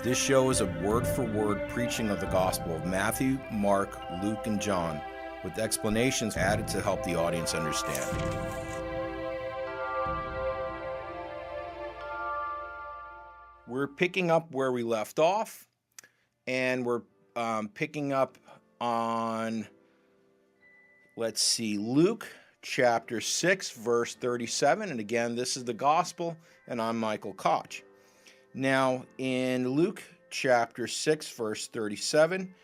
This show is a word-for-word preaching of the gospel of Matthew, Mark, Luke, and John, with explanations added to help the audience understand. We're picking up where we left off, and we're picking up on, Luke chapter 6, verse 37. And again, this is the gospel, and I'm Michael Koch. Now, in Luke chapter 6, verse 37,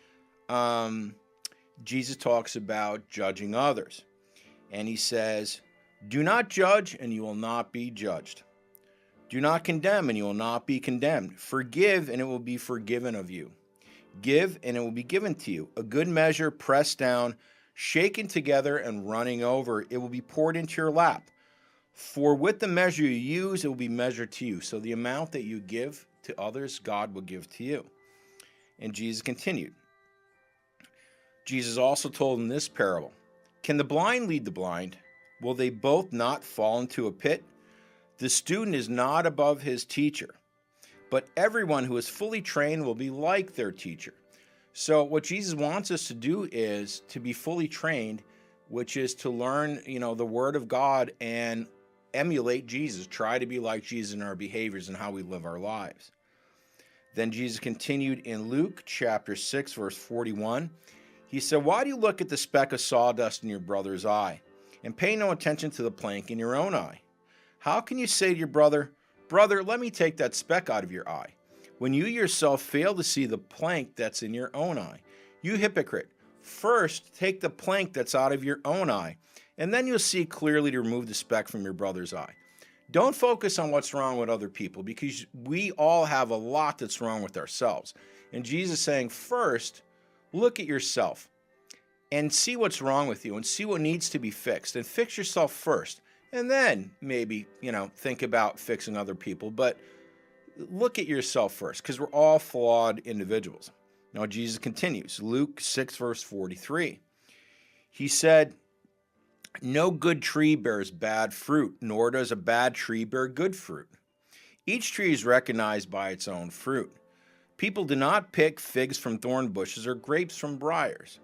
Jesus talks about judging others. And he says, "Do not judge, and you will not be judged. Do not condemn, and you will not be condemned. Forgive, and it will be forgiven of you. Give, and it will be given to you. A good measure, pressed down, shaken together, and running over, it will be poured into your lap. For with the measure you use, it will be measured to you." So the amount that you give to others, God will give to you. And Jesus continued. Jesus also told in this parable, "Can the blind lead the blind? Will they both not fall into a pit? The student is not above his teacher, but everyone who is fully trained will be like their teacher." So what Jesus wants us to do is to be fully trained, which is to learn, the Word of God and emulate Jesus, try to be like Jesus in our behaviors and how we live our lives. Then Jesus continued in Luke chapter 6, verse 41. He said, "Why do you look at the speck of sawdust in your brother's eye and pay no attention to the plank in your own eye? How can you say to your brother, 'Brother, let me take that speck out of your eye,' when you yourself fail to see the plank that's in your own eye? You hypocrite, first take the plank that's out of your own eye, and then you'll see clearly to remove the speck from your brother's eye." Don't focus on what's wrong with other people, because we all have a lot that's wrong with ourselves. And Jesus is saying, first, look at yourself and see what's wrong with you and see what needs to be fixed, and fix yourself first. And then maybe, think about fixing other people. But look at yourself first, because we're all flawed individuals. Now, Jesus continues, Luke 6, verse 43. He said, "No good tree bears bad fruit, nor does a bad tree bear good fruit. Each tree is recognized by its own fruit. People do not pick figs from thorn bushes or grapes from briars.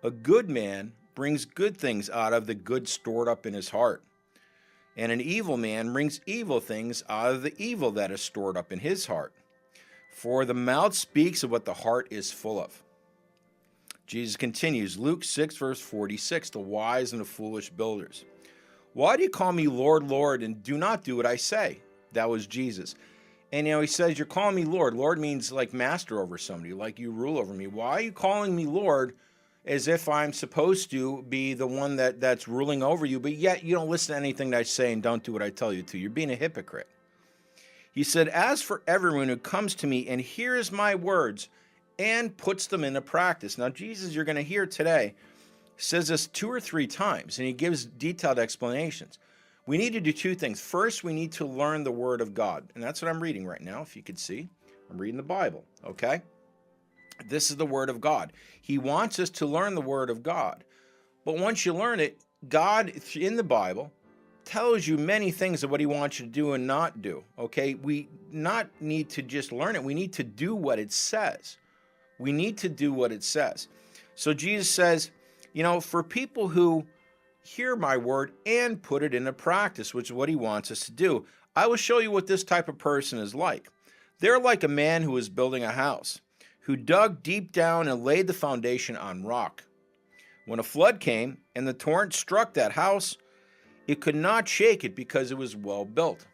A good man brings good things out of the good stored up in his heart, and an evil man brings evil things out of the evil that is stored up in his heart. For the mouth speaks of what the heart is full of." Jesus continues, Luke 6, verse 46, the wise and the foolish builders. "Why do you call me Lord, Lord, and do not do what I say?" That was Jesus. And he says, "You're calling me Lord." Lord means like master over somebody, like you rule over me. Why are you calling me Lord, as if I'm supposed to be the one that's ruling over you, but yet you don't listen to anything that I say and don't do what I tell you to? You're being a hypocrite. He said, "As for everyone who comes to me and hears my words and puts them into practice." Now, Jesus, you're going to hear today, says this 2 or 3 times, and he gives detailed explanations. We need to do 2 things. First, we need to learn the Word of God, and that's what I'm reading right now, if you could see. I'm reading the Bible, okay? This is the Word of God. He wants us to learn the Word of God. But once you learn it, God, in the Bible, tells you many things of what he wants you to do and not do, okay? We not need to just learn it. We need to do what it says. We need to do what it says. So Jesus says, for people who hear my word and put it into practice, which is what he wants us to do, I will show you what this type of person is like. They're like a man who is building a house, who dug deep down and laid the foundation on rock. When a flood came and the torrent struck that house, it could not shake it because it was well built.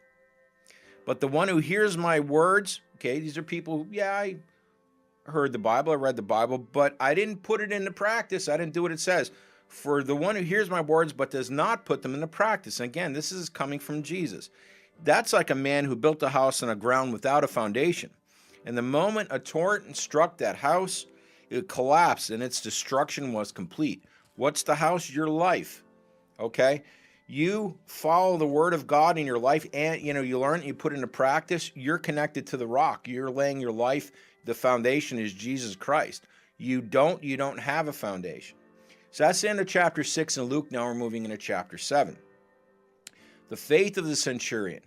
But the one who hears my words, okay, these are people who, I heard the Bible, I read the Bible, but I didn't put it into practice. I didn't do what it says. For the one who hears my words but does not put them into practice. And again, this is coming from Jesus. That's like a man who built a house on a ground without a foundation. And the moment a torrent struck that house, it collapsed and its destruction was complete. What's the house? Your life. Okay? You follow the Word of God in your life, and you learn, you put it into practice, you're connected to the rock. You're laying your life. The foundation is Jesus Christ. You don't have a foundation. So that's the end of chapter 6 in Luke. Now we're moving into chapter 7. The faith of the centurion.